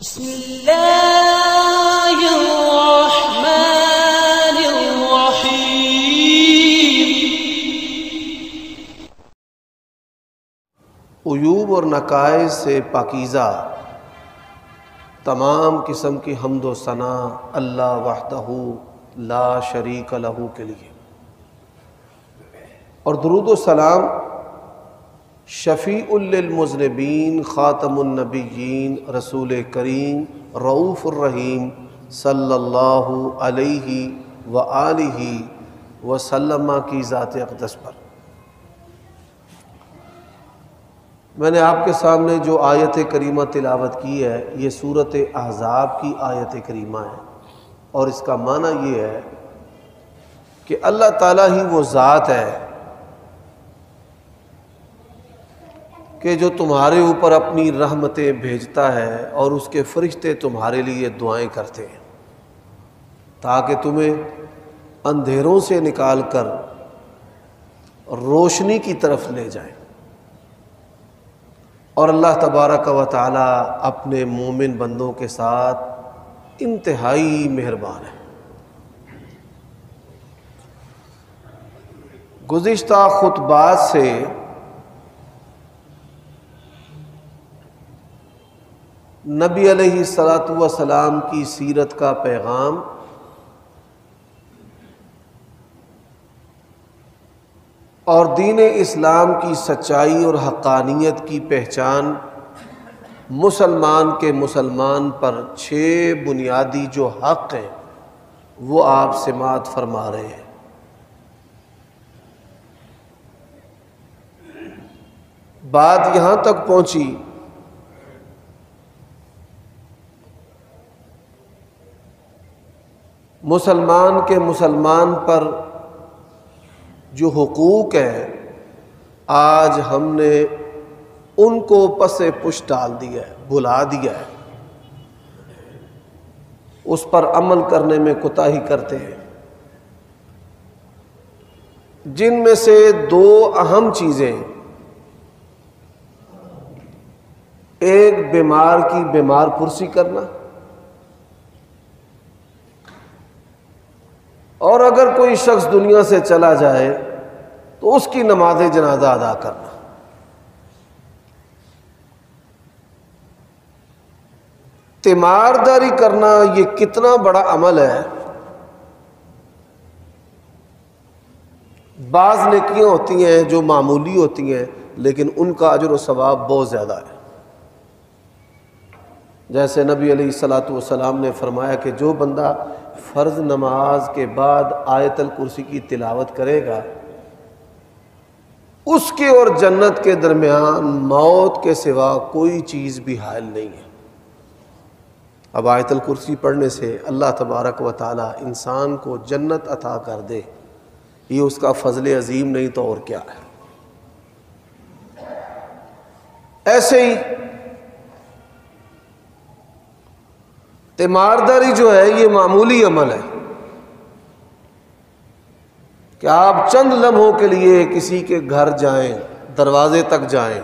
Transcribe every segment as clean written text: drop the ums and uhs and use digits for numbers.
بسم اللہ الرحمن الرحیم۔ عیوب اور نقائص سے پاکیزہ تمام قسم کی حمد و ثنا اللہ وحدہ لا شریک لہ کے لیے، اور درود و سلام شفیع للمذنبین خاتم النبیین رسول کریم رؤوف الرحیم صلی اللہ علیہ وآلہ وسلم کی ذات اقدس پر۔ میں نے آپ کے سامنے جو آیت کریمہ تلاوت کی ہے یہ سورۃ احزاب کی آیت کریمہ ہے، اور اس کا معنی یہ ہے کہ اللہ تعالیٰ ہی وہ ذات ہے کہ جو تمہارے اوپر اپنی رحمتیں بھیجتا ہے، اور اس کے فرشتے تمہارے لیے دعائیں کرتے ہیں تاکہ تمہیں اندھیروں سے نکال کر روشنی کی طرف لے جائیں۔ اور اللہ تبارک و تعالی اپنے مومن بندوں کے ساتھ انتہائی مہربان ہے۔ گزشتہ خطبات سے نبی علیہ الصلاۃ والسلام کی سیرت کا پیغام اور دین اسلام کی سچائی اور حقانیت کی پہچان مسلمان کے مسلمان پر 6 بنیادی جو حق ہیں وہ آپ سماعت فرما رہے ہیں۔ بات یہاں تک پہنچی مسلمان کے مسلمان پر جو حقوق ہیں آج ہم نے ان کو پس پش ڈال دیا ہے، بھلا دیا ہے، اس پر عمل کرنے میں کوتاہی کرتے ہیں، جن میں سے 2 اہم چیزیں، ایک بیمار کی بیمار پرسی کرنا، اور اگر کوئی شخص دنیا سے چلا جائے تو اس کی نماز جنازہ ادا کرنا۔ تیمارداری کرنا یہ کتنا بڑا عمل ہے۔ بعض نیکیاں ہوتی ہیں جو معمولی ہوتی ہیں لیکن ان کا اجر و ثواب بہت زیادہ ہے، جیسے نبی علیہ الصلاۃ والسلام نے فرمایا کہ جو بندہ فرض نماز کے بعد آیت الکرسی کی تلاوت کرے گا اس کے اور جنت کے درمیان موت کے سوا کوئی چیز بھی حائل نہیں ہے۔ اب آیت الکرسی پڑھنے سے اللہ تبارک و تعالی انسان کو جنت عطا کر دے، یہ اس کا فضل عظیم نہیں تو اور کیا ہے۔ ایسے ہی تیمارداری جو ہے یہ معمولی عمل ہے کہ آپ چند لمحوں کے لیے کسی کے گھر جائیں، دروازے تک جائیں،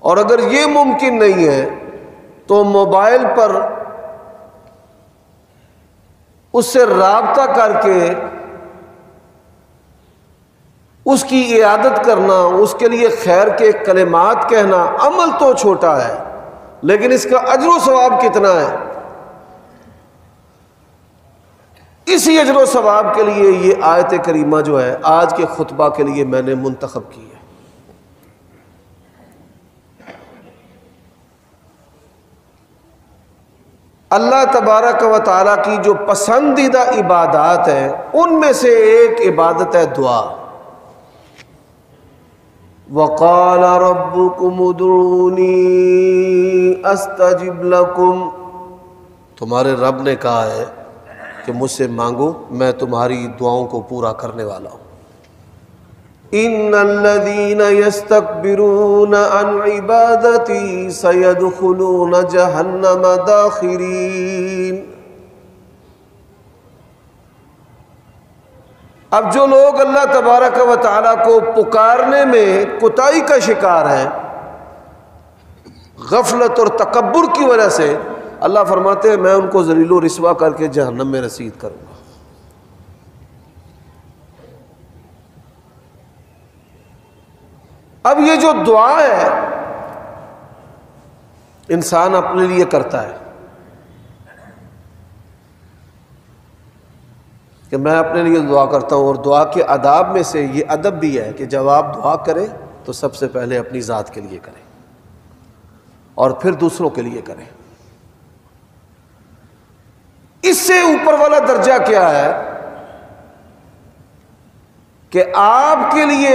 اور اگر یہ ممکن نہیں ہے تو موبائل پر اس سے رابطہ کر کے اس کی عیادت کرنا، اس کے لیے خیر کے کلمات کہنا، عمل تو چھوٹا ہے لیکن اس کا اجر و ثواب کتنا ہے۔ اسی اجر و ثواب کے لیے یہ آیت کریمہ جو ہے آج کے خطبہ کے لیے میں نے منتخب کی ہے۔ اللہ تبارک و تعالیٰ کی جو پسندیدہ عبادات ہیں ان میں سے ایک عبادت ہے دعا۔ وَقَالَ رَبُّكُمُ ادْعُونِي أَسْتَجِبْ لَكُمْ، تمہارے رب نے کہا ہے کہ مجھ سے مانگو، میں تمہاری دعاؤں کو پورا کرنے والا ہوں۔ إِنَّ الَّذِينَ يَسْتَكْبِرُونَ عَنْ عِبَادَتِي سَيَدْخُلُونَ جَهَنَّمَ دَاخِرِينَ۔ اب جو لوگ اللہ تبارک و تعالیٰ کو پکارنے میں کوتاہی کا شکار ہیں، غفلت اور تکبر کی وجہ سے اللہ فرماتے ہیں میں ان کو ذلیل و رسوا کر کے جہنم میں رسید کروں گا۔ اب یہ جو دعا ہے انسان اپنے لیے کرتا ہے کہ میں اپنے لیے دعا کرتا ہوں، اور دعا کے آداب میں سے یہ ادب بھی ہے کہ جب آپ دعا کریں تو سب سے پہلے اپنی ذات کے لیے کریں اور پھر دوسروں کے لیے کریں۔ اس سے اوپر والا درجہ کیا ہے کہ آپ کے لیے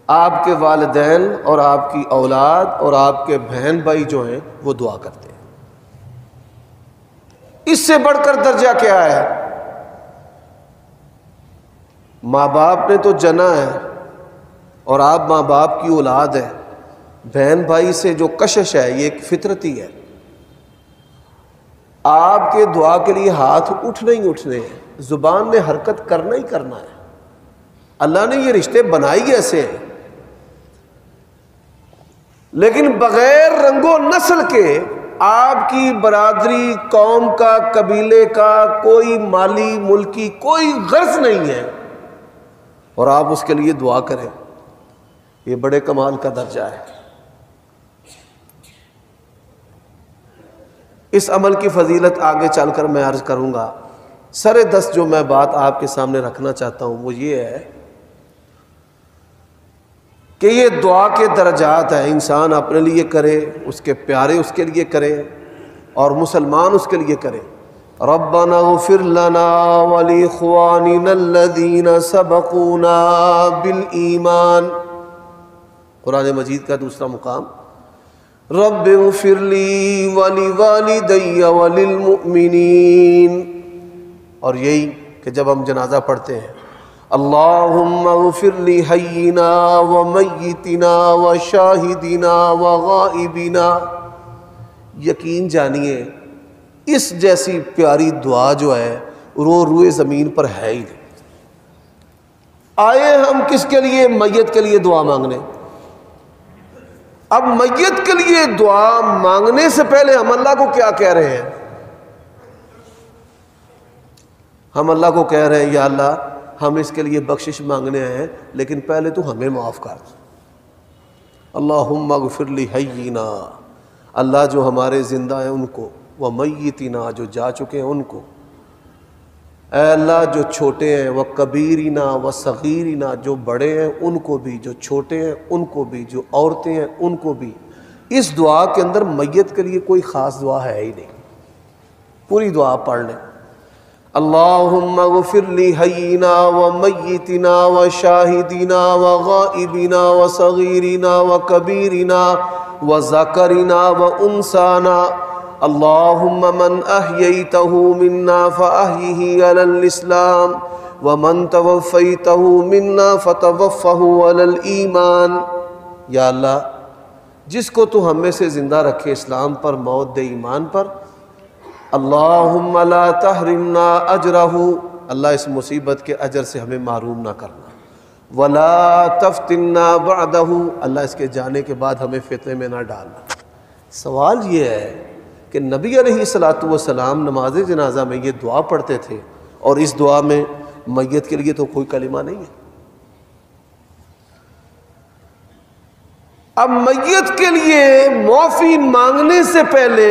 آپ کے والدین اور آپ کی اولاد اور آپ کے بہن بھائی جو ہیں وہ دعا کرتے ہیں۔ اس سے بڑھ کر درجہ کیا ہے؟ ماں باپ نے تو جنا ہے اور آپ ماں باپ کی اولاد ہے، بہن بھائی سے جو کشش ہے یہ ایک فطرتی ہے۔ آپ کے دعا کے لیے ہاتھ اٹھنے ہی اٹھنے ہیں، زبان نے حرکت کرنا ہی کرنا ہے۔ اللہ نے یہ رشتے بنائی ایسے ہیں، لیکن بغیر رنگ و نسل کے آپ کی برادری، قوم کا، قبیلے کا کوئی مالی ملکی کوئی غرض نہیں ہے اور آپ اس کے لیے دعا کریں، یہ بڑے کمال کا درجہ ہے۔ اس عمل کی فضیلت آگے چل کر میں عرض کروں گا۔ سر دست جو میں بات آپ کے سامنے رکھنا چاہتا ہوں وہ یہ ہے کہ یہ دعا کے درجات ہیں، انسان اپنے لیے کرے، اس کے پیارے اس کے لیے کرے اور مسلمان اس کے لیے کرے۔ ربنا اغفر لنا ولاخواننا الذین سبقونا بالایمان، قرآن مجید کا دوسرا مقام، رب اغفر لی ولوالدی وللمؤمنین، اور یہی کہ جب ہم جنازہ پڑھتے ہیں اللہم اغفر لی حینا ومیتنا وشاہدنا وغائبنا، یقین جانیے اس جیسی پیاری دعا جو ہے روئے زمین پر ہے ہی نہیں۔ آئے ہم کس کے لیے؟ میت کے لیے دعا مانگنے۔ اب میت کے لیے دعا مانگنے سے پہلے ہم اللہ کو کیا کہہ رہے ہیں؟ ہم اللہ کو کہہ رہے ہیں یا اللہ ہم اس کے لیے بخشش مانگنے آئے ہیں لیکن پہلے تو ہمیں معاف کر دو۔ اللہم اغفر لی حینا، اللہ جو ہمارے زندہ ہیں ان کو، ومیتنا جو جا چکے ہیں ان کو، اے اللہ جو چھوٹے ہیں، وکبیرنا وصغیرنا جو بڑے ہیں ان کو بھی، جو چھوٹے ہیں ان کو بھی، جو عورتیں ہیں ان کو بھی۔ اس دعا کے اندر میت کے لیے کوئی خاص دعا ہے ہی نہیں، پوری دعا پڑھ لیں۔ اللہم اغفر لی حینا ومیتنا وشاہدنا وغائبنا وصغیرنا وکبیرنا وذکرنا وانسانا، اللہم من احییتہ منا فاحیہ علی الاسلام ومن توفیتہ منا فتوفہ علی الایمان، یا اللہ جس کو تو ہم میں سے زندہ رکھے اسلام پر، موت دے ایمان پر۔ اللہم لا تحرمنا اجرہ، اللہ اس مصیبت کے اجر سے ہمیں محروم نہ کرنا۔ ولا تفتنا بعدہ، اللہ اس کے جانے کے بعد ہمیں فتنے میں نہ ڈالنا۔ سوال یہ ہے کہ نبی علیہ الصلوۃ والسلام نماز جنازہ میں یہ دعا پڑھتے تھے اور اس دعا میں میت کے لیے تو کوئی کلمہ نہیں ہے۔ اب میت کے لیے معافی مانگنے سے پہلے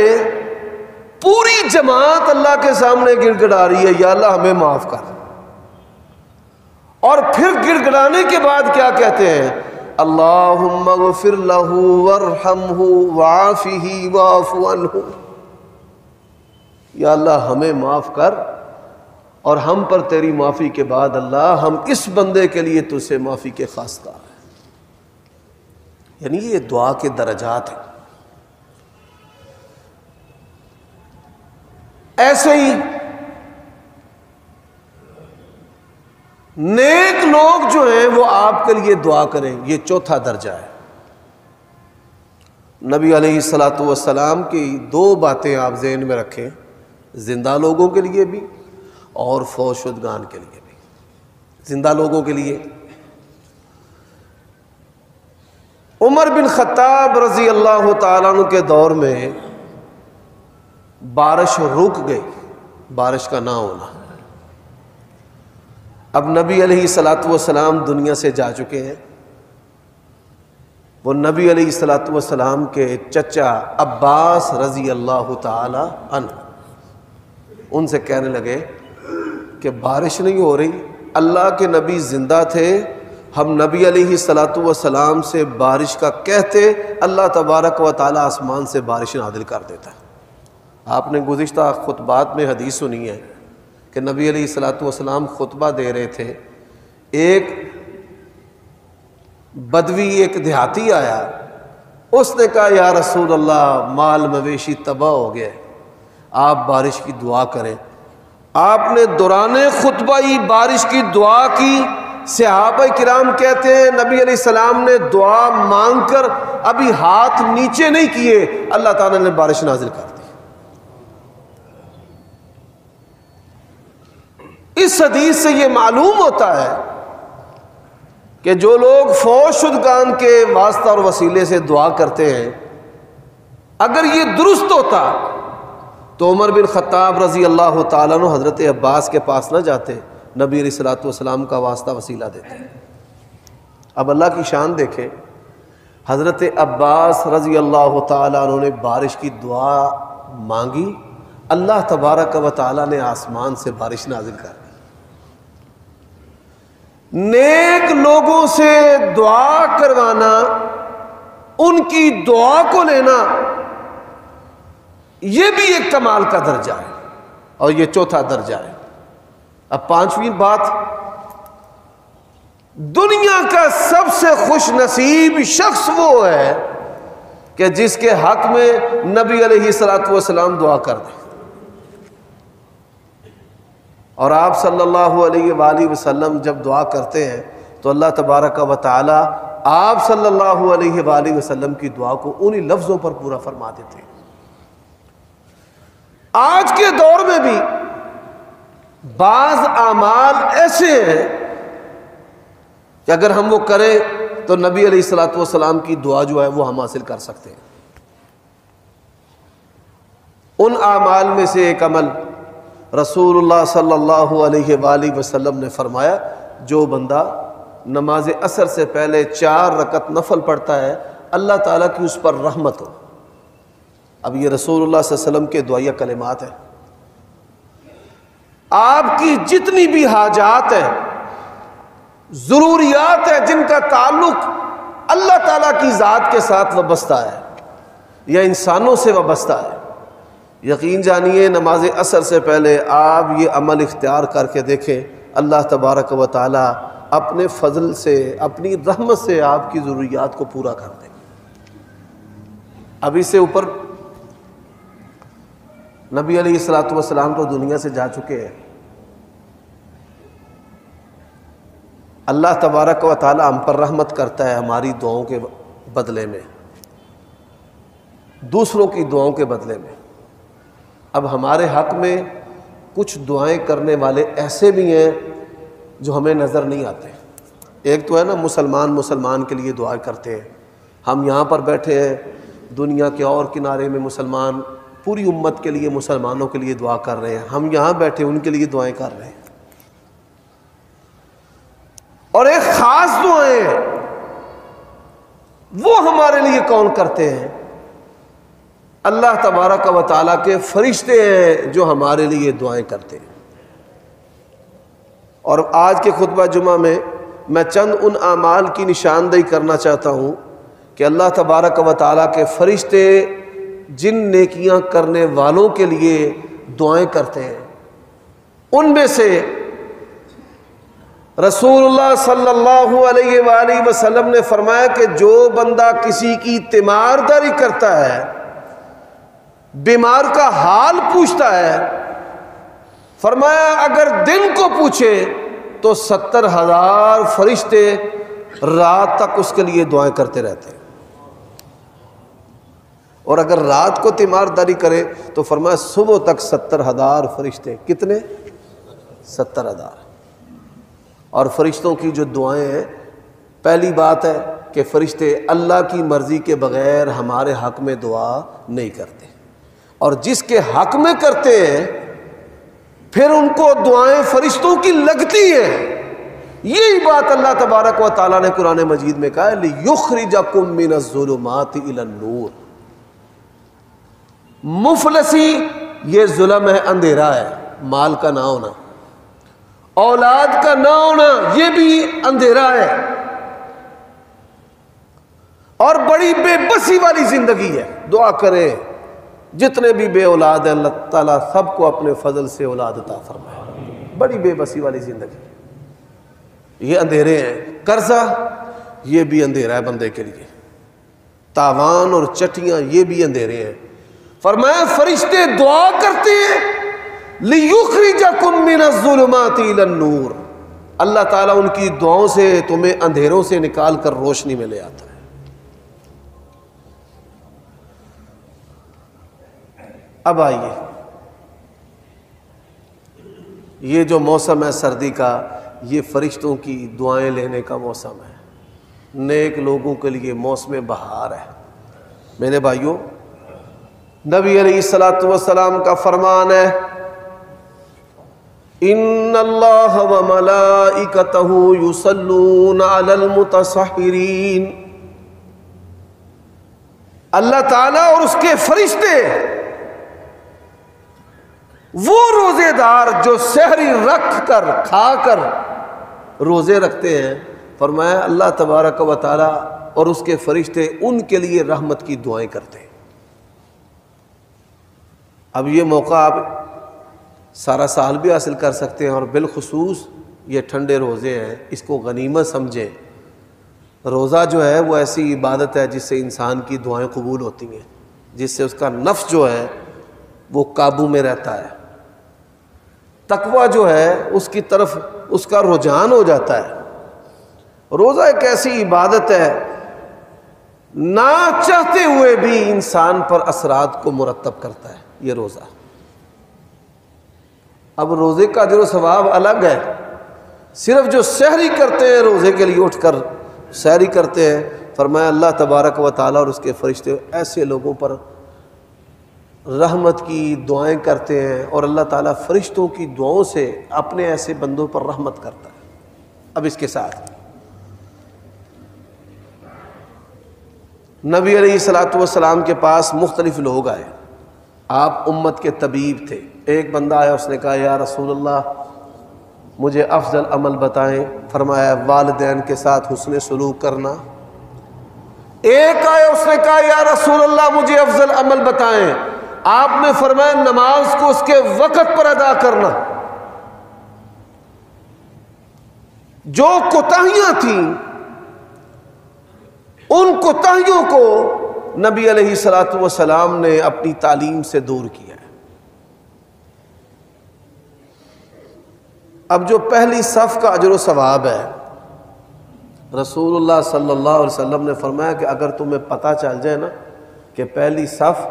پوری جماعت اللہ کے سامنے گڑ گڑا رہی ہے یا اللہ ہمیں معاف کر، اور پھر گڑ گڑانے کے بعد کیا کہتے ہیں؟ اللہم اغفر لہ وارحمہ وعافہ واعف عنہ، یا اللہ ہمیں معاف کر اور ہم پر تیری معافی کے بعد اللہ ہم اس بندے کے لیے تجھ سے معافی کے خواستار ہیں۔ یعنی یہ دعا کے درجات ہیں۔ ایسے ہی نیک لوگ جو ہیں وہ آپ کے لیے دعا کریں، یہ چوتھا درجہ ہے۔ نبی علیہ الصلوۃ والسلام کی دو باتیں آپ ذہن میں رکھیں، زندہ لوگوں کے لیے بھی اور فوت شدگان کے لیے بھی۔ زندہ لوگوں کے لیے عمر بن خطاب رضی اللہ تعالیٰ عنہ کے دور میں بارش رک گئی، بارش کا نہ ہونا۔ اب نبی علیہ الصلوۃ والسلام دنیا سے جا چکے ہیں۔ وہ نبی علیہ الصلوۃ والسلام کے چچا عباس رضی اللہ تعالی عنہ ان سے کہنے لگے کہ بارش نہیں ہو رہی، اللہ کے نبی زندہ تھے، ہم نبی علیہ الصلوۃ والسلام سے بارش کا کہتے، اللہ تبارک و تعالی آسمان سے بارش نازل کر دیتا۔ آپ نے گزشتہ خطبات میں حدیث سنی ہے کہ نبی علیہ الصلوۃ والسلام خطبہ دے رہے تھے، ایک بدوی، ایک دیہاتی آیا، اس نے کہا یا رسول اللہ مال مویشی تباہ ہو گیا، آپ بارش کی دعا کریں۔ آپ نے دوران خطبہ ہی بارش کی دعا کی۔ صحابہ کرام کہتے ہیں نبی علیہ السلام نے دعا مانگ کر ابھی ہاتھ نیچے نہیں کیے، اللہ تعالیٰ نے بارش نازل کر دی۔ اس حدیث سے یہ معلوم ہوتا ہے کہ جو لوگ فوت شدگان کے واسطہ اور وسیلے سے دعا کرتے ہیں، اگر یہ درست ہوتا تو عمر بن خطاب رضی اللہ تعالیٰ عنہ حضرت عباس کے پاس نہ جاتے، نبی علیہ الصلوۃ والسلام کا واسطہ وسیلہ دیتے۔ اب اللہ کی شان دیکھیں، حضرت عباس رضی اللہ تعالیٰ عنہ نے بارش کی دعا مانگی، اللہ تبارک و تعالیٰ نے آسمان سے بارش نازل کر دی۔ نیک لوگوں سے دعا کروانا، ان کی دعا کو لینا، یہ بھی ایک کمال کا درجہ ہے، اور یہ چوتھا درجہ ہے۔ اب پانچویں بات، دنیا کا سب سے خوش نصیب شخص وہ ہے کہ جس کے حق میں نبی علیہ الصلوۃ والسلام دعا کر دیں۔ اور آپ صلی اللہ علیہ وآلہ وسلم جب دعا کرتے ہیں تو اللہ تبارک و تعالی آپ صلی اللہ علیہ وآلہ وسلم کی دعا کو انہی لفظوں پر پورا فرما دیتے ہیں۔ آج کے دور میں بھی بعض اعمال ایسے ہیں کہ اگر ہم وہ کریں تو نبی علیہ الصلوۃ والسلام کی دعا جو ہے وہ ہم حاصل کر سکتے ہیں۔ ان اعمال میں سے ایک عمل رسول اللہ صلی اللہ علیہ وآلہ وسلم نے فرمایا، جو بندہ نماز عصر سے پہلے 4 رکعت نفل پڑھتا ہے اللہ تعالیٰ کی اس پر رحمت ہو۔ اب یہ رسول اللہ صلی اللہ علیہ وسلم کے دعائیہ کلمات ہیں۔ آپ کی جتنی بھی حاجات ہیں، ضروریات ہیں جن کا تعلق اللہ تعالیٰ کی ذات کے ساتھ وابستہ ہے یا انسانوں سے وابستہ ہے، یقین جانیے نماز عصر سے پہلے آپ یہ عمل اختیار کر کے دیکھیں، اللہ تبارک و تعالی اپنے فضل سے، اپنی رحمت سے آپ کی ضروریات کو پورا کر دیں۔ اب اس سے اوپر نبی علیہ الصلوۃ والسلام تو دنیا سے جا چکے ہیں، اللہ تبارک و تعالی ہم پر رحمت کرتا ہے ہماری دعاؤں کے بدلے میں، دوسروں کی دعاؤں کے بدلے میں۔ اب ہمارے حق میں کچھ دعائیں کرنے والے ایسے بھی ہیں جو ہمیں نظر نہیں آتے۔ ایک تو ہے نا مسلمان کے لیے دعا کرتے ہیں، ہم یہاں پر بیٹھے ہیں، دنیا کے اور کنارے میں مسلمان پوری امت کے لیے، مسلمانوں کے لیے دعا کر رہے ہیں، ہم یہاں بیٹھے ان کے لیے دعائیں کر رہے ہیں۔ اور ایک خاص دعائیں ہیں، وہ ہمارے لیے کون کرتے ہیں؟ اللہ تبارک و تعالیٰ کے فرشتے ہیں جو ہمارے لیے دعائیں کرتے ہیں۔ اور آج کے خطبہ جمعہ میں میں چند ان اعمال کی نشاندہی کرنا چاہتا ہوں کہ اللہ تبارک و تعالیٰ کے فرشتے جن نیکیاں کرنے والوں کے لیے دعائیں کرتے ہیں، ان میں سے رسول اللہ صلی اللہ علیہ وآلہ وسلم نے فرمایا کہ جو بندہ کسی کی تیمارداری کرتا ہے، بیمار کا حال پوچھتا ہے، فرمایا اگر دن کو پوچھے تو 70,000 فرشتے رات تک اس کے لیے دعائیں کرتے رہتے ہیں، اور اگر رات کو تیمارداری کرے تو فرمایا صبح تک 70,000 فرشتے، کتنے؟ 70,000۔ اور فرشتوں کی جو دعائیں ہیں، پہلی بات ہے کہ فرشتے اللہ کی مرضی کے بغیر ہمارے حق میں دعا نہیں کرتے، اور جس کے حق میں کرتے ہیں پھر ان کو دعائیں فرشتوں کی لگتی ہیں۔ یہی بات اللہ تبارک و تعالیٰ نے قرآن مجید میں کہا ہے لِيُخْرِجَكُم مِّنَ الظُّلُمَاتِ إِلَى النُّورِ۔ مفلسی یہ ظلم ہے، اندھیرا ہے، مال کا نہ ہونا، اولاد کا نہ ہونا یہ بھی اندھیرا ہے، اور بڑی بے بسی والی زندگی ہے۔ دعا کریں جتنے بھی بے اولاد ہیں اللہ تعالیٰ سب کو اپنے فضل سے اولاد عطا فرمائے۔ بڑی بے بسی والی زندگی، یہ اندھیرے ہیں۔ قرضہ یہ بھی اندھیرا ہے بندے کے لیے، تاوان اور چٹیاں یہ بھی اندھیرے ہیں۔ فرمایا فرشتے دعا کرتے ہیں لِيُخْرِجَكُم مِّنَ الظُّلُمَاتِ إِلَى النُّورِ، اللہ تعالیٰ ان کی دعاؤں سے تمہیں اندھیروں سے نکال کر روشنی میں لے آتا ہے۔ اب آئیے، یہ جو موسم ہے سردی کا، یہ فرشتوں کی دعائیں لینے کا موسم ہے، نیک لوگوں کے لیے موسم بہار ہے۔ میرے بھائیوں، نبی علیہ الصلوۃ والسلام کا فرمان ہے ان اللہ وملائکتہ یصلون علی المتصحرین، اللہ تعالیٰ اور اس کے فرشتے وہ روزے دار جو سحری رکھ کر کھا کر روزے رکھتے ہیں، فرمایا اللہ تبارک و تعالیٰ اور اس کے فرشتے ان کے لیے رحمت کی دعائیں کرتے ہیں۔ اب یہ موقع آپ سارا سال بھی حاصل کر سکتے ہیں، اور بالخصوص یہ ٹھنڈے روزے ہیں، اس کو غنیمت سمجھیں۔ روزہ جو ہے وہ ایسی عبادت ہے جس سے انسان کی دعائیں قبول ہوتی ہیں، جس سے اس کا نفس جو ہے وہ قابو میں رہتا ہے، تقویٰ جو ہے اس کی طرف اس کا رجحان ہو جاتا ہے۔ روزہ ایک ایسی عبادت ہے نہ چاہتے ہوئے بھی انسان پر اثرات کو مرتب کرتا ہے یہ روزہ۔ اب روزے کا اجر و ثواب الگ ہے، صرف جو سحری کرتے ہیں روزے کے لیے اٹھ کر سحری کرتے ہیں، فرمایا اللہ تبارک و تعالیٰ اور اس کے فرشتے ایسے لوگوں پر رحمت کی دعائیں کرتے ہیں، اور اللہ تعالیٰ فرشتوں کی دعاؤں سے اپنے ایسے بندوں پر رحمت کرتا ہے۔ اب اس کے ساتھ نبی علیہ الصلوۃ والسلام کے پاس مختلف لوگ آئے، آپ امت کے طبیب تھے۔ ایک بندہ آیا، اس نے کہا یا رسول اللہ مجھے افضل عمل بتائیں، فرمایا والدین کے ساتھ حسن سلوک کرنا۔ ایک آیا، اس نے کہا یا رسول اللہ مجھے افضل عمل بتائیں، آپ نے فرمایا نماز کو اس کے وقت پر ادا کرنا۔ جو کوتاہیاں تھیں ان کوتاہیوں کو نبی علیہ الصلوۃ والسلام نے اپنی تعلیم سے دور کیا ہے۔ اب جو پہلی صف کا اجر و ثواب ہے، رسول اللہ صلی اللہ علیہ وسلم نے فرمایا کہ اگر تمہیں پتہ چل جائے نا کہ پہلی صف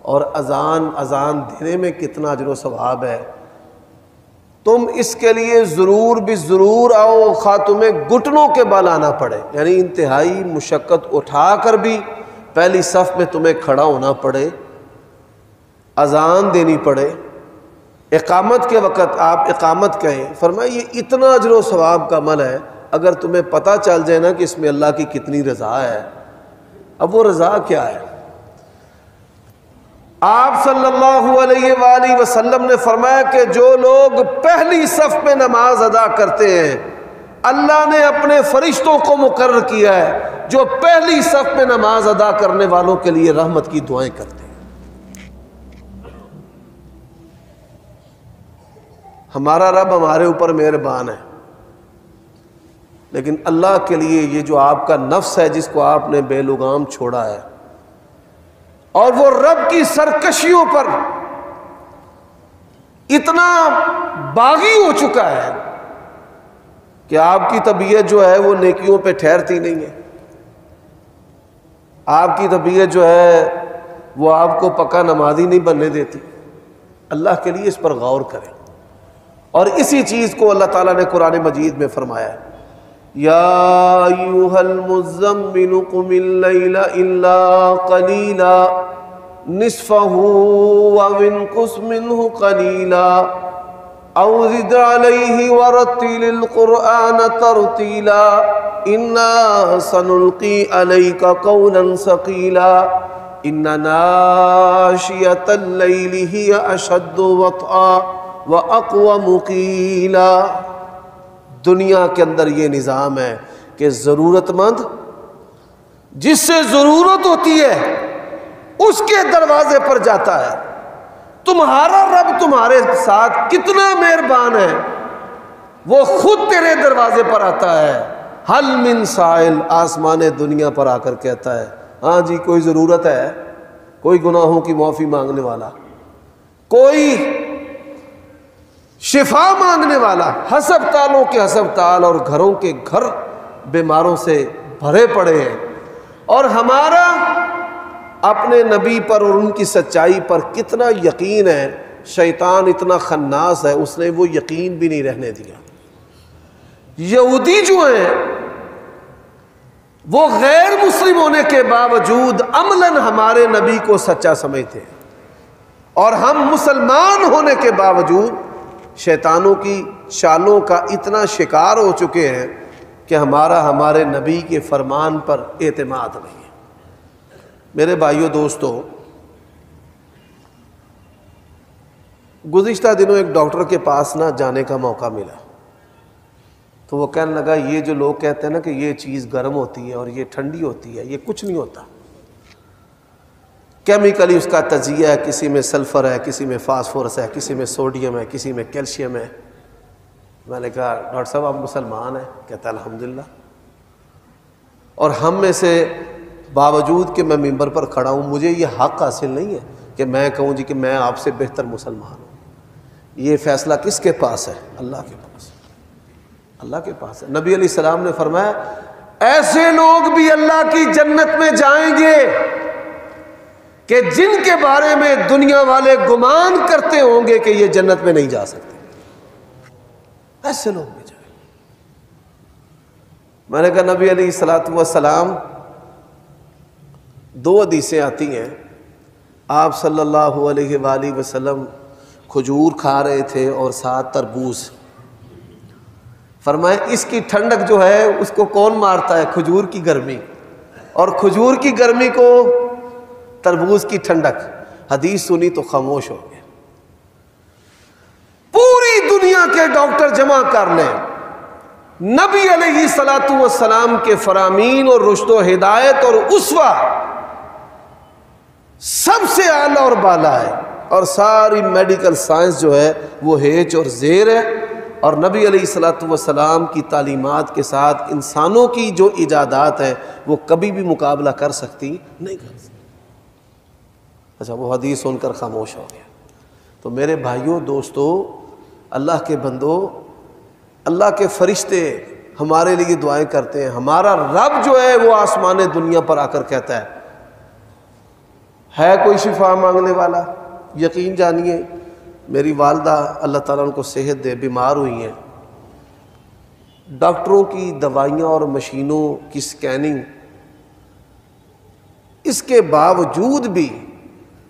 اور اذان دینے میں کتنا اجر و ثواب ہے، تم اس کے لیے ضرور بھی ضرور آؤ، خواہ تمہیں گھٹنوں کے بل آنا پڑے، یعنی انتہائی مشقت اٹھا کر بھی پہلی صف میں تمہیں کھڑا ہونا پڑے، اذان دینی پڑے، اقامت کے وقت آپ اقامت کہیں۔ فرمایا یہ اتنا اجر و ثواب کا عمل ہے، اگر تمہیں پتہ چل جائے نا کہ اس میں اللہ کی کتنی رضا ہے۔ اب وہ رضا کیا ہے؟ آپ صلی اللہ علیہ وآلہ وسلم نے فرمایا کہ جو لوگ پہلی صف میں نماز ادا کرتے ہیں، اللہ نے اپنے فرشتوں کو مقرر کیا ہے جو پہلی صف میں نماز ادا کرنے والوں کے لیے رحمت کی دعائیں کرتے ہیں۔ ہمارا رب ہمارے اوپر مہربان ہے، لیکن اللہ کے لیے یہ جو آپ کا نفس ہے جس کو آپ نے بے لگام چھوڑا ہے، اور وہ رب کی سرکشیوں پر اتنا باغی ہو چکا ہے کہ آپ کی طبیعت جو ہے وہ نیکیوں پہ ٹھہرتی نہیں ہے، آپ کی طبیعت جو ہے وہ آپ کو پکا نمازی نہیں بننے دیتی۔ اللہ کے لیے اس پر غور کریں، اور اسی چیز کو اللہ تعالیٰ نے قرآن مجید میں فرمایا ہے یا ایھا المزمل قم اللیل الا قلیلا نصفہ او انقص منہ قلیلا او زد علیہ ورتل القرآن ترتیلا انا سنلقی علیک قولا ثقیلا ان ناشئۃ اللیل ہی اشد وطئا واقوم قیلا۔ دنیا کے اندر یہ نظام ہے کہ ضرورت مند جس سے ضرورت ہوتی ہے اس کے دروازے پر جاتا ہے۔ تمہارا رب تمہارے ساتھ کتنا مہربان ہے، وہ خود تیرے دروازے پر آتا ہے۔ حل من سائل، آسمان دنیا پر آ کر کہتا ہے ہاں جی کوئی ضرورت ہے، کوئی گناہوں کی معافی مانگنے والا، کوئی شفا مانگنے والا۔ ہسپتالوں کے ہسپتال اور گھروں کے گھر بیماروں سے بھرے پڑے ہیں، اور ہمارا اپنے نبی پر اور ان کی سچائی پر کتنا یقین ہے۔ شیطان اتنا خناس ہے، اس نے وہ یقین بھی نہیں رہنے دیا۔ یہودی جو ہیں وہ غیر مسلم ہونے کے باوجود عملاً ہمارے نبی کو سچا سمجھتے ہیں، اور ہم مسلمان ہونے کے باوجود شیطانوں کی چالوں کا اتنا شکار ہو چکے ہیں کہ ہمارے نبی کے فرمان پر اعتماد نہیں ہے۔ میرے بھائیوں دوستو، گزشتہ دنوں ایک ڈاکٹر کے پاس جانے کا موقع ملا، تو وہ کہنے لگا یہ جو لوگ کہتے ہیں نا کہ یہ چیز گرم ہوتی ہے اور یہ ٹھنڈی ہوتی ہے، یہ کچھ نہیں ہوتا، کیمیکلی اس کا تجزیہ ہے، کسی میں سلفر ہے، کسی میں فاسفورس ہے، کسی میں سوڈیم ہے، کسی میں کیلشیم ہے۔ میں نے کہا ڈاکٹر صاحب آپ مسلمان ہیں؟ کہتا ہے الحمدللہ۔ اور ہم میں سے باوجود کہ میں ممبر پر کھڑا ہوں، مجھے یہ حق حاصل نہیں ہے کہ میں کہوں جی کہ میں آپ سے بہتر مسلمان ہوں۔ یہ فیصلہ کس کے پاس ہے؟ اللہ کے پاس، اللہ کے پاس ہے۔ نبی علیہ السلام نے فرمایا ایسے لوگ بھی اللہ کی جنت میں جائیں گے کہ جن کے بارے میں دنیا والے گمان کرتے ہوں گے کہ یہ جنت میں نہیں جا سکتے، ایسے لوگ بھی جائیں۔ میں نے کہا نبی علیہ السلام، دو حدیثیں آتی ہیں، آپ صلی اللہ علیہ وآلہ وسلم کھجور کھا رہے تھے اور ساتھ تربوز۔ فرمائے اس کی ٹھنڈک جو ہے اس کو کون مارتا ہے؟ کھجور کی گرمی، اور کھجور کی گرمی کو تربوز کی ٹھنڈک۔ حدیث سنی تو خاموش ہو گئے۔ پوری دنیا کے ڈاکٹر جمع کر لیں، نبی علیہ السلام کے فرامین اور رشد و ہدایت اور اسوہ سب سے اعلیٰ اور بالا ہے، اور ساری میڈیکل سائنس جو ہے وہ ہیچ اور زیر ہے، اور نبی علیہ السلام کی تعلیمات کے ساتھ انسانوں کی جو ایجادات ہیں وہ کبھی بھی مقابلہ کر سکتی نہیں کر سکتی۔ اچھا وہ حدیث سن کر خاموش ہو گیا۔ تو میرے بھائیوں دوستو، اللہ کے بندو، اللہ کے فرشتے ہمارے لیے دعائیں کرتے ہیں۔ ہمارا رب جو ہے وہ آسمان دنیا پر آ کر کہتا ہے کوئی شفا مانگنے والا؟ یقین جانیے، میری والدہ اللہ تعالیٰ ان کو صحت دے بیمار ہوئی ہیں، ڈاکٹروں کی دوائیاں اور مشینوں کی سکیننگ، اس کے باوجود بھی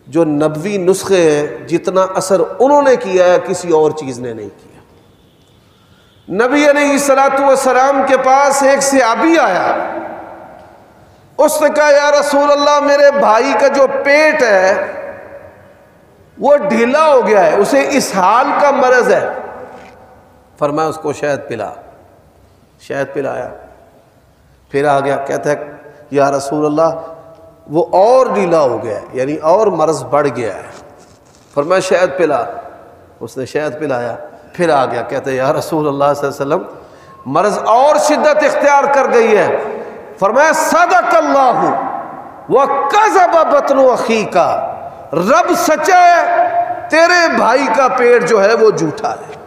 جو نبوی نسخے ہیں جتنا اثر انہوں نے کیا ہے کسی اور چیز نے نہیں کیا۔ نبی علیہ السلام کے پاس ایک صحابی آیا، اس نے کہا یا رسول اللہ میرے بھائی کا جو پیٹ ہے وہ ڈھیلا ہو گیا ہے، اسے اسہال کا مرض ہے۔ فرمایا اس کو شہد پلا، شہد پلایا، پھر آ گیا، کہتا ہے یا رسول اللہ وہ اور ڈھیلا ہو گیا ہے، یعنی اور مرض بڑھ گیا ہے۔ فرمایا شہد پلا، اس نے شہد پلایا، پھر آ گیا، کہتا ہے یا رسول اللہ صلی اللہ علیہ وسلم مرض اور شدت اختیار کر گئی ہے۔ فرمایا صدق اللہ وکذب بطن اخیک، رب سچا ہے، تیرے بھائی کا پیٹ جو ہے وہ جھوٹا ہے،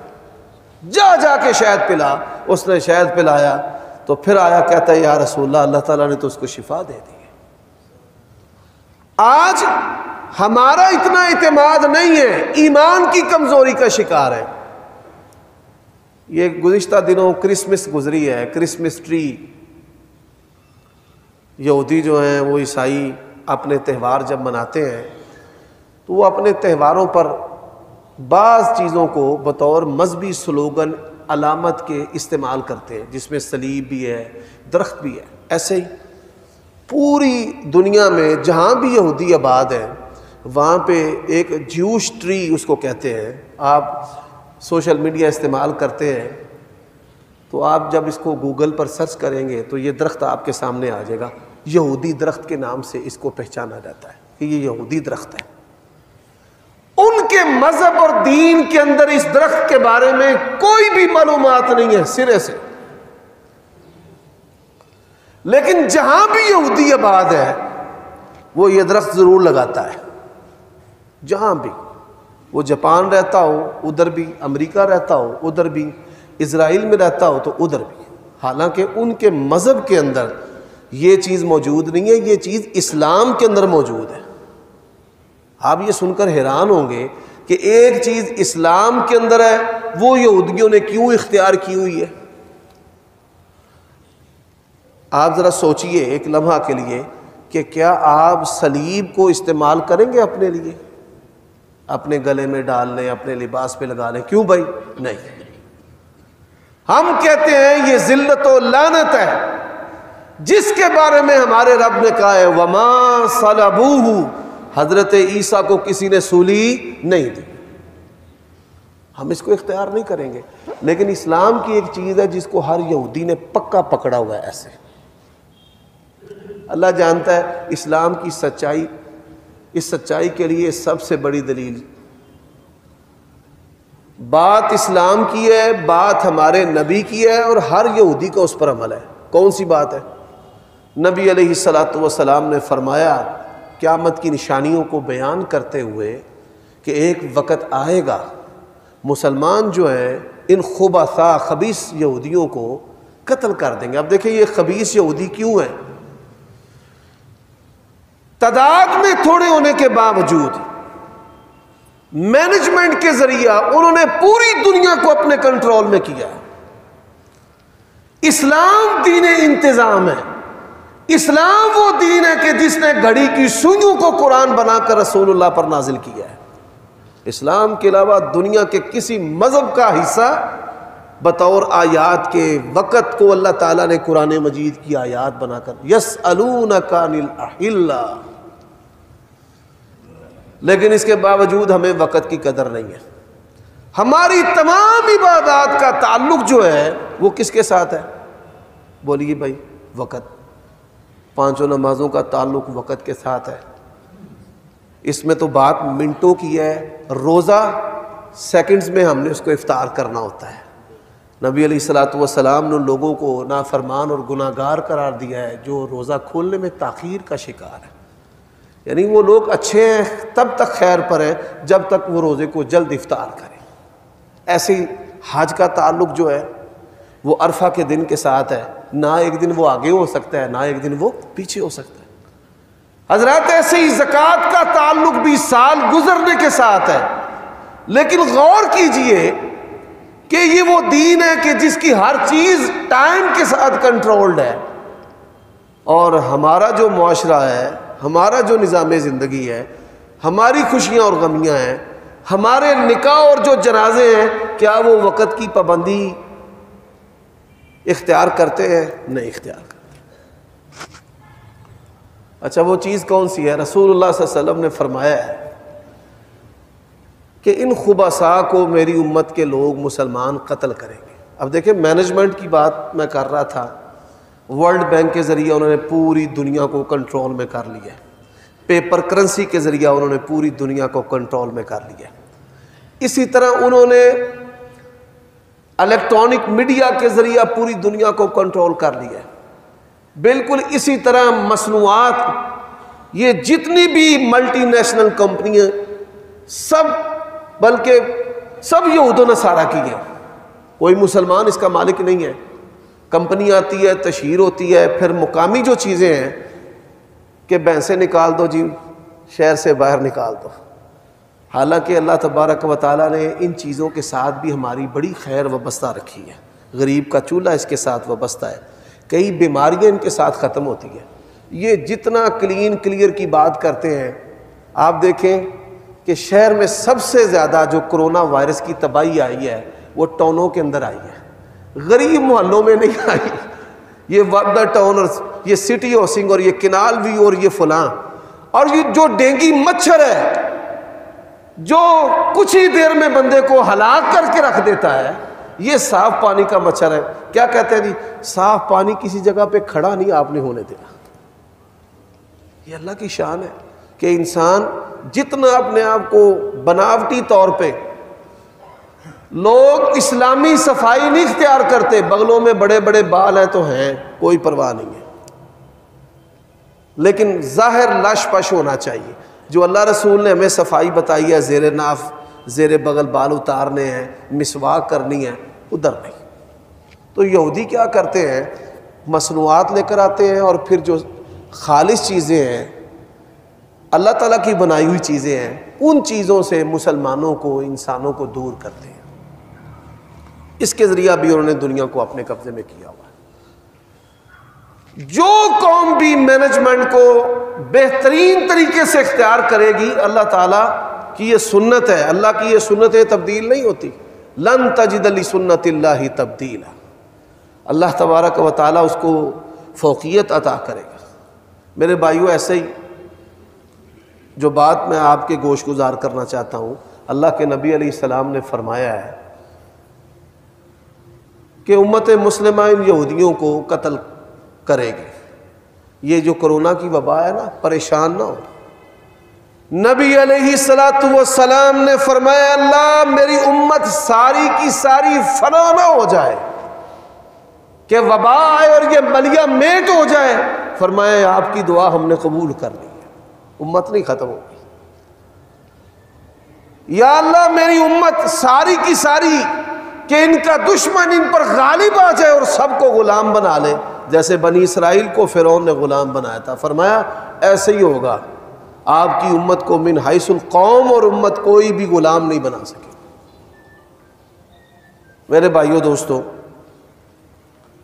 جا جا کے شہد پلا۔ اس نے شہد پلایا تو پھر آیا، کہتا ہے یا رسول اللہ اللہ تعالیٰ نے تو اس کو شفا دے دی۔ آج ہمارا اتنا اعتماد نہیں ہے، ایمان کی کمزوری کا شکار ہے۔ یہ گزشتہ دنوں کرسمس گزری ہے، کرسمس ٹری، یہودی جو ہیں وہ عیسائی اپنے تہوار جب مناتے ہیں تو وہ اپنے تہواروں پر بعض چیزوں کو بطور مذہبی سلوگن علامت کے استعمال کرتے ہیں، جس میں صلیب بھی ہے، درخت بھی ہے۔ ایسے ہی پوری دنیا میں جہاں بھی یہودی آباد ہیں وہاں پہ ایک جیوش ٹری اس کو کہتے ہیں۔ آپ سوشل میڈیا استعمال کرتے ہیں تو آپ جب اس کو گوگل پر سرچ کریں گے تو یہ درخت آپ کے سامنے آ جائے گا، یہودی درخت کے نام سے اس کو پہچانا جاتا ہے کہ یہ یہودی درخت ہے۔ ان کے مذہب اور دین کے اندر اس درخت کے بارے میں کوئی بھی معلومات نہیں ہے سرے سے، لیکن جہاں بھی یہودی آباد ہے وہ یہ درخت ضرور لگاتا ہے۔ جہاں بھی وہ جاپان رہتا ہو ادھر بھی، امریکہ رہتا ہو ادھر بھی، اسرائیل میں رہتا ہو تو ادھر بھی، حالانکہ ان کے مذہب کے اندر یہ چیز موجود نہیں ہے، یہ چیز اسلام کے اندر موجود ہے۔ آپ یہ سن کر حیران ہوں گے کہ ایک چیز اسلام کے اندر ہے وہ یہودیوں نے کیوں اختیار کی ہوئی ہے۔ آپ ذرا سوچئے ایک لمحہ کے لیے کہ کیا آپ صلیب کو استعمال کریں گے اپنے لیے، اپنے گلے میں ڈال لیں، اپنے لباس پہ لگا لیں؟ کیوں بھائی؟ نہیں، ہم کہتے ہیں یہ ذلت و لعنت ہے جس کے بارے میں ہمارے رب نے کہا ہے وَمَا صَلَبُوهُ، حضرت عیسیٰ کو کسی نے سولی نہیں دی۔ ہم اس کو اختیار نہیں کریں گے، لیکن اسلام کی ایک چیز ہے جس کو ہر یہودی نے پکا پکڑا ہوا ہے ایسے۔ اللہ جانتا ہے اسلام کی سچائی، اس سچائی کے لیے سب سے بڑی دلیل بات اسلام کی ہے، بات ہمارے نبی کی ہے، اور ہر یہودی کا اس پر عمل ہے۔ کون سی بات ہے؟ نبی علیہ الصلوۃ والسلام نے فرمایا قیامت کی نشانیوں کو بیان کرتے ہوئے کہ ایک وقت آئے گا مسلمان جو ہیں ان خبثاء خبیث یہودیوں کو قتل کر دیں گے۔ اب دیکھیں یہ خبیث یہودی کیوں ہیں؟ تعداد میں تھوڑے ہونے کے باوجود مینجمنٹ کے ذریعہ انہوں نے پوری دنیا کو اپنے کنٹرول میں کیا ہے۔ اسلام دین انتظام ہے، اسلام وہ دین ہے کہ جس نے گھڑی کی سوئیوں کو قرآن بنا کر رسول اللہ پر نازل کیا ہے۔ اسلام کے علاوہ دنیا کے کسی مذہب کا حصہ بطور آیات کے وقت کو اللہ تعالیٰ نے قرآن مجید کی آیات بنا کر یسألونک عن الأحلہ، لیکن اس کے باوجود ہمیں وقت کی قدر نہیں ہے۔ ہماری تمام عبادات کا تعلق جو ہے وہ کس کے ساتھ ہے؟ بولیے بھائی، وقت۔ پانچوں نمازوں کا تعلق وقت کے ساتھ ہے۔ اس میں تو بات منٹوں کی ہے، روزہ سیکنڈز میں ہم نے اس کو افطار کرنا ہوتا ہے۔ نبی علیہ الصلوۃ والسلام نے لوگوں کو نافرمان اور گناہگار قرار دیا ہے جو روزہ کھولنے میں تاخیر کا شکار ہے، یعنی وہ لوگ اچھے ہیں تب تک خیر پر ہیں جب تک وہ روزے کو جلد افطار کریں۔ ایسے ہی حج کا تعلق جو ہے وہ عرفہ کے دن کے ساتھ ہے، نہ ایک دن وہ آگے ہو سکتا ہے نہ ایک دن وہ پیچھے ہو سکتا ہے۔ حضرات ایسے ہی زکوٰۃ کا تعلق بھی سال گزرنے کے ساتھ ہے، لیکن غور کیجئے کہ یہ وہ دین ہے کہ جس کی ہر چیز ٹائم کے ساتھ کنٹرولڈ ہے، اور ہمارا جو معاشرہ ہے، ہمارا جو نظام زندگی ہے، ہماری خوشیاں اور غمیاں ہیں، ہمارے نکاح اور جو جنازے ہیں، کیا وہ وقت کی پابندی اختیار کرتے ہیں؟ نہیں اختیار کرتے۔ اچھا وہ چیز کون سی ہے؟ رسول اللہ صلی اللہ علیہ وسلم نے فرمایا ہے کہ ان خبثاء کو میری امت کے لوگ مسلمان قتل کریں گے۔ اب دیکھیں مینجمنٹ کی بات میں کر رہا تھا، ورلڈ بینک کے ذریعے انہوں نے پوری دنیا کو کنٹرول میں کر لیا ہے، پیپر کرنسی کے ذریعہ انہوں نے پوری دنیا کو کنٹرول میں کر لیا ہے، اسی طرح انہوں نے الیکٹرانک میڈیا کے ذریعہ پوری دنیا کو کنٹرول کر لیا ہے۔ بالکل اسی طرح مصنوعات، یہ جتنی بھی ملٹی نیشنل کمپنیاں سب، بلکہ سب یہود و نصارہ کی ہیں، کوئی مسلمان اس کا مالک نہیں ہے۔ کمپنی آتی ہے، تشہیر ہوتی ہے، پھر مقامی جو چیزیں ہیں کہ بھینسیں نکال دو جی، شہر سے باہر نکال دو، حالانکہ اللہ تبارک و تعالیٰ نے ان چیزوں کے ساتھ بھی ہماری بڑی خیر وابستہ رکھی ہے. غریب کا چولہا اس کے ساتھ وابستہ ہے. کئی بیماریاں ان کے ساتھ ختم ہوتی ہیں. یہ جتنا کلین کلیئر کی بات کرتے ہیں، آپ دیکھیں کہ شہر میں سب سے زیادہ جو کرونا وائرس کی تباہی آئی ہے وہ ٹاؤنوں کے اندر آئی ہے، غریب محلوں میں نہیں آئی. یہ وردہ ٹاؤن اور یہ سٹی ہاؤسنگ اور یہ کنال ویو اور یہ فلاں، اور یہ جو ڈینگی مچھر ہے جو کچھ ہی دیر میں بندے کو ہلاک کر کے رکھ دیتا ہے، یہ صاف پانی کا مچھر ہے. کیا کہتے ہیں جی؟ صاف پانی کسی جگہ پہ کھڑا نہیں آپ نے ہونے دینا. یہ اللہ کی شان ہے کہ انسان جتنا اپنے آپ کو بناوٹی طور پہ، لوگ اسلامی صفائی نہیں اختیار کرتے، بغلوں میں بڑے بڑے بال ہیں تو ہیں، کوئی پرواہ نہیں ہے، لیکن ظاہر لش پش ہونا چاہیے. جو اللہ رسول نے ہمیں صفائی بتائی ہے، زیر ناف زیر بغل بال اتارنے ہیں، مسواک کرنی ہے، ادھر نہیں. تو یہودی کیا کرتے ہیں؟ مصنوعات لے کر آتے ہیں، اور پھر جو خالص چیزیں ہیں، اللہ تعالیٰ کی بنائی ہوئی چیزیں ہیں، ان چیزوں سے مسلمانوں کو، انسانوں کو دور کرتے ہیں. اس کے ذریعہ بھی انہوں نے دنیا کو اپنے قبضے میں کیا ہوا ہے. جو قوم بھی مینجمنٹ کو بہترین طریقے سے اختیار کرے گی، اللہ تعالیٰ کی یہ سنت ہے، اللہ کی یہ سنتیں تبدیل نہیں ہوتی. لن تجد لسنت اللہ تبدیلا. اللہ تبارک و تعالیٰ اس کو فوقیت عطا کرے گا. میرے بھائیوں، ایسے ہی جو بات میں آپ کے گوش گزار کرنا چاہتا ہوں، اللہ کے نبی علیہ السلام نے فرمایا ہے کہ امت مسلمہ ان یہودیوں کو قتل کرے گی. یہ جو کرونا کی وبا ہے نا، پریشان نہ ہو. نبی علیہ السلام نے فرمایا اللہ میری امت ساری کی ساری فنا نہ ہو جائے، کہ وبا آئے اور یہ ملیہ میٹ ہو جائے. فرمایا آپ کی دعا ہم نے قبول کر لی ہے، امت نہیں ختم ہوگی. یا اللہ میری امت ساری کی ساری کہ ان کا دشمن ان پر غالب آ جائے اور سب کو غلام بنا لے، جیسے بنی اسرائیل کو فرعون نے غلام بنایا تھا. فرمایا ایسے ہی ہوگا، آپ کی امت کو من حیث القوم اور امت کوئی بھی غلام نہیں بنا سکے. میرے بھائیوں دوستو،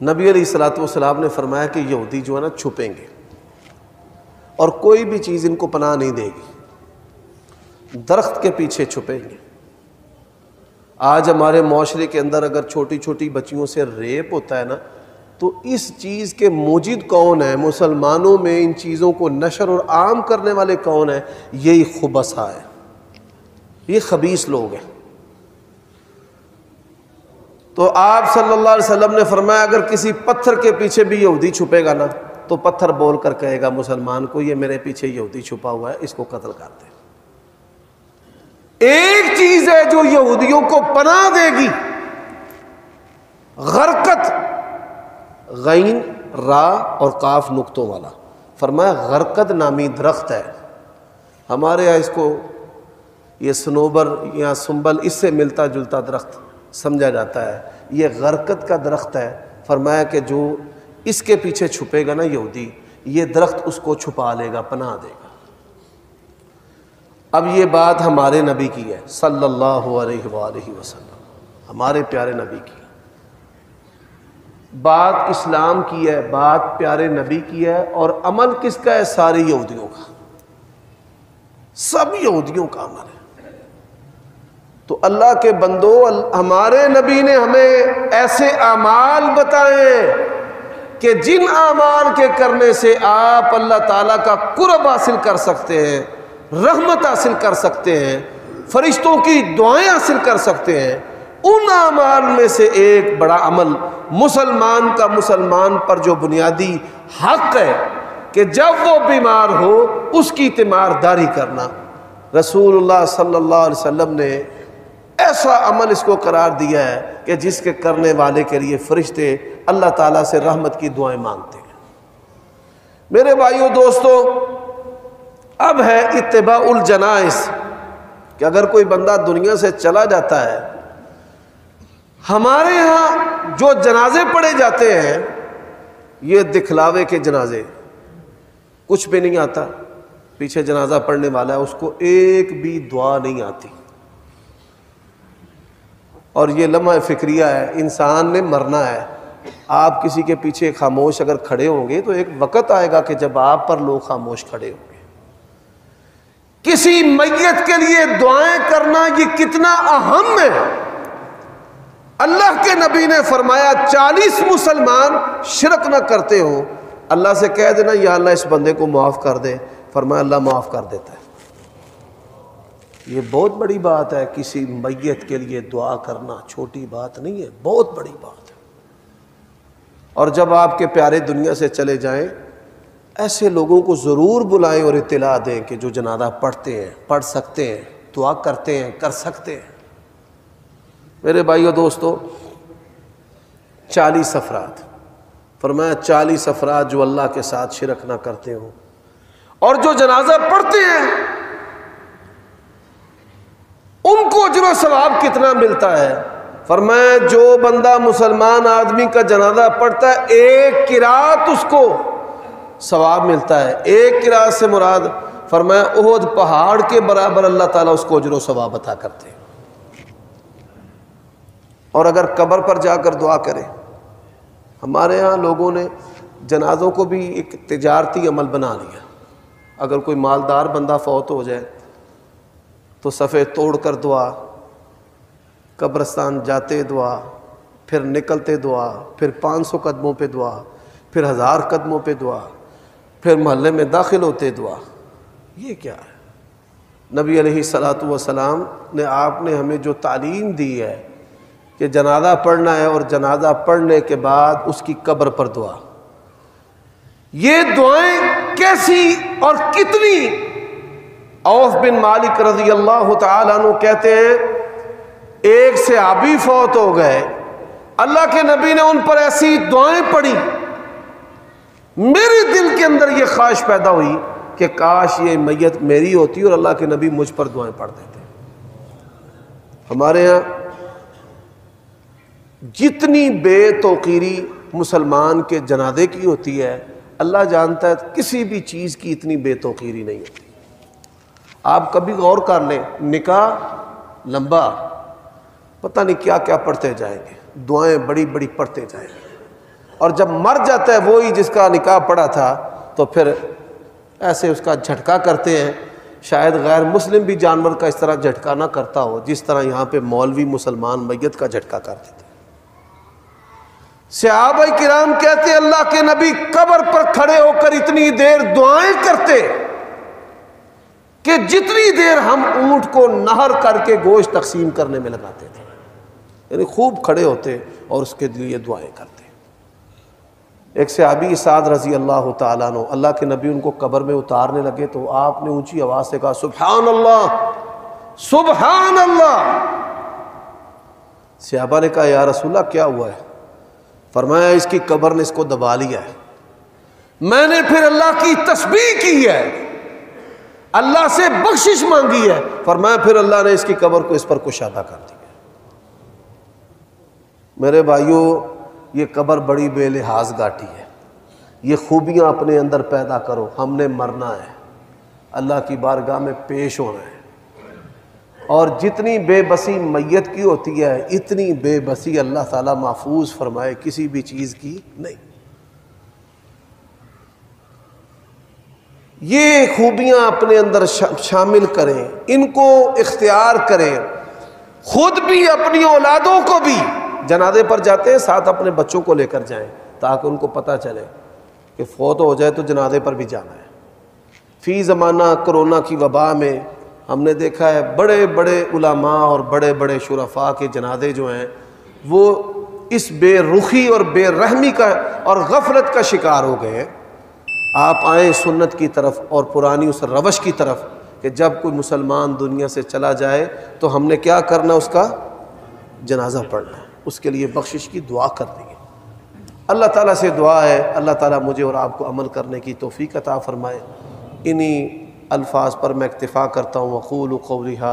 نبی علیہ السلام نے فرمایا کہ یہودی جو ہے نا چھپیں گے اور کوئی بھی چیز ان کو پناہ نہیں دے گی، درخت کے پیچھے چھپیں گے. آج ہمارے معاشرے کے اندر اگر چھوٹی چھوٹی بچیوں سے ریپ ہوتا ہے نا، تو اس چیز کے موجد کون ہیں؟ مسلمانوں میں ان چیزوں کو نشر اور عام کرنے والے کون ہیں؟ یہی خبثاء ہے، یہ خبیث لوگ ہیں. تو آپ صلی اللہ علیہ وسلم نے فرمایا اگر کسی پتھر کے پیچھے بھی یہودی چھپے گا نا، تو پتھر بول کر کہے گا مسلمان کو یہ میرے پیچھے یہودی چھپا ہوا ہے، اس کو قتل کرتے. ایک چیز ہے جو یہودیوں کو پناہ دے گی، غرقت، غین را اور قاف نقطوں والا. فرمایا غرقد نامی درخت ہے، ہمارے یہاں اس کو یہ سنوبر یا سنبل اس سے ملتا جلتا درخت سمجھا جاتا ہے، یہ غرقد کا درخت ہے. فرمایا کہ جو اس کے پیچھے چھپے گا نا یہودی، یہ درخت اس کو چھپا لے گا، پناہ دے گا. اب یہ بات ہمارے نبی کی ہے صلی اللہ علیہ وآلہ وسلم، ہمارے پیارے نبی کی بات، اسلام کی ہے بات، پیارے نبی کی ہے. اور عمل کس کا ہے؟ سارے یہودیوں کا، سب یہودیوں کا عمل ہے. تو اللہ کے بندو، ہمارے نبی نے ہمیں ایسے اعمال بتائے کہ جن اعمال کے کرنے سے آپ اللہ تعالیٰ کا قرب حاصل کر سکتے ہیں، رحمت حاصل کر سکتے ہیں، فرشتوں کی دعائیں حاصل کر سکتے ہیں. ان اعمال میں سے ایک بڑا عمل مسلمان کا مسلمان پر جو بنیادی حق ہے کہ جب وہ بیمار ہو اس کی تیمارداری کرنا. رسول اللہ صلی اللہ علیہ وسلم نے ایسا عمل اس کو قرار دیا ہے کہ جس کے کرنے والے کے لیے فرشتے اللہ تعالیٰ سے رحمت کی دعائیں مانگتے ہیں. میرے بھائیوں دوستو، اب ہے اتباع الجنائز، کہ اگر کوئی بندہ دنیا سے چلا جاتا ہے، ہمارے ہاں جو جنازے پڑھے جاتے ہیں یہ دکھلاوے کے جنازے، کچھ بھی نہیں آتا. پیچھے جنازہ پڑھنے والا ہے، اس کو ایک بھی دعا نہیں آتی. اور یہ لمحہ فکریہ ہے، انسان نے مرنا ہے. آپ کسی کے پیچھے خاموش اگر کھڑے ہوں گے تو ایک وقت آئے گا کہ جب آپ پر لوگ خاموش کھڑے ہوں گے. کسی میت کے لیے دعائیں کرنا یہ کتنا اہم ہے. اللہ کے نبی نے فرمایا 40 مسلمان شرک نہ کرتے ہوں، اللہ سے کہہ دینا یا اللہ اس بندے کو معاف کر دے، فرمایا اللہ معاف کر دیتا ہے. یہ بہت بڑی بات ہے. کسی میت کے لیے دعا کرنا چھوٹی بات نہیں ہے، بہت بڑی بات ہے. اور جب آپ کے پیارے دنیا سے چلے جائیں، ایسے لوگوں کو ضرور بلائیں اور اطلاع دیں کہ جو جنازہ پڑھتے ہیں، پڑھ سکتے ہیں، دعا کرتے ہیں، کر سکتے ہیں. میرے بھائیو دوستو، 40 افراد، فرمایا 40 افراد جو اللہ کے ساتھ شرک نہ کرتے ہوں اور جو جنازہ پڑھتے ہیں، ان کو اجر و ثواب کتنا ملتا ہے؟ فرمایا جو بندہ مسلمان آدمی کا جنازہ پڑھتا ہے، ایک قرات اس کو ثواب ملتا ہے. ایک قرات سے مراد فرمایا احد پہاڑ کے برابر اللہ تعالیٰ اس کو اجر و ثواب عطا کرتے ہیں. اور اگر قبر پر جا کر دعا کرے، ہمارے ہاں لوگوں نے جنازوں کو بھی ایک تجارتی عمل بنا لیا. اگر کوئی مالدار بندہ فوت ہو جائے تو صفحے توڑ کر دعا، قبرستان جاتے دعا، پھر نکلتے دعا، پھر 500 قدموں پہ دعا، پھر 1000 قدموں پہ دعا، پھر محلے میں داخل ہوتے دعا. یہ کیا ہے؟ نبی علیہ الصلوۃ والسلام نے آپ نے ہمیں جو تعلیم دی ہے کہ جنازہ پڑھنا ہے اور جنازہ پڑھنے کے بعد اس کی قبر پر دعا. یہ دعائیں کیسی اور کتنی؟ عوف بن مالک رضی اللہ تعالیٰ عنہ کہتے ہیں ایک صحابی فوت ہو گئے، اللہ کے نبی نے ان پر ایسی دعائیں پڑھی، میرے دل کے اندر یہ خواہش پیدا ہوئی کہ کاش یہ میت میری ہوتی اور اللہ کے نبی مجھ پر دعائیں پڑھ دیتے. ہمارے ہاں جتنی بے توقیری مسلمان کے جنازے کی ہوتی ہے، اللہ جانتا ہے کسی بھی چیز کی اتنی بے توقیری نہیں ہوتی. آپ کبھی غور کر لیں، نکاح لمبا، پتہ نہیں کیا کیا پڑھتے جائیں گے، دعائیں بڑی بڑی پڑھتے جائیں گے، اور جب مر جاتا ہے وہی جس کا نکاح پڑھا تھا تو پھر ایسے اس کا جھٹکا کرتے ہیں. شاید غیر مسلم بھی جانور کا اس طرح جھٹکا نہ کرتا ہو جس طرح یہاں پہ مولوی مسلمان میت کا جھٹکا کر دیتے. صحابہ کرام کہتے اللہ کے نبی قبر پر کھڑے ہو کر اتنی دیر دعائیں کرتے کہ جتنی دیر ہم اونٹ کو نہر کر کے گوشت تقسیم کرنے میں لگاتے تھے. یعنی خوب کھڑے ہوتے اور اس کے لیے دعائیں کرتے. ایک صحابی سعد رضی اللہ تعالیٰ عنہ، اللہ کے نبی ان کو قبر میں اتارنے لگے تو آپ نے اونچی آواز سے کہا سبحان اللہ سبحان اللہ. صحابہ نے کہا یا رسول اللہ کیا ہوا ہے؟ فرمایا اس کی قبر نے اس کو دبا لیا ہے. میں نے پھر اللہ کی تسبیح کی ہے، اللہ سے بخشش مانگی ہے. فرمایا پھر اللہ نے اس کی قبر کو اس پر کشادہ کر دیا. میرے بھائیوں، یہ قبر بڑی بے لحاظ گاٹی ہے. یہ خوبیاں اپنے اندر پیدا کرو. ہم نے مرنا ہے، اللہ کی بارگاہ میں پیش ہونا ہے، اور جتنی بے بسی میت کی ہوتی ہے اتنی بے بسی اللہ تعالیٰ محفوظ فرمائے کسی بھی چیز کی نہیں. یہ خوبیاں اپنے اندر شامل کریں، ان کو اختیار کریں. خود بھی اپنی اولادوں کو بھی جنازے پر جاتے ہیں ساتھ اپنے بچوں کو لے کر جائیں تاکہ ان کو پتہ چلے کہ فوت ہو جائے تو جنازے پر بھی جانا ہے. فی زمانہ کرونا کی وبا میں ہم نے دیکھا ہے بڑے بڑے علماء اور بڑے بڑے شرفاء کے جنازے جو ہیں وہ اس بے رخی اور بے رحمی کا اور غفلت کا شکار ہو گئے ہیں. آپ آئیں سنت کی طرف اور پرانی اس روش کی طرف کہ جب کوئی مسلمان دنیا سے چلا جائے تو ہم نے کیا کرنا؟ اس کا جنازہ پڑھنا ہے، اس کے لیے بخشش کی دعا کرنی ہے. اللہ تعالیٰ سے دعا ہے اللہ تعالیٰ مجھے اور آپ کو عمل کرنے کی توفیق عطا فرمائے. انہی الفاظ پر میں اکتفا کرتا ہوں. وقولوا قولی ھذا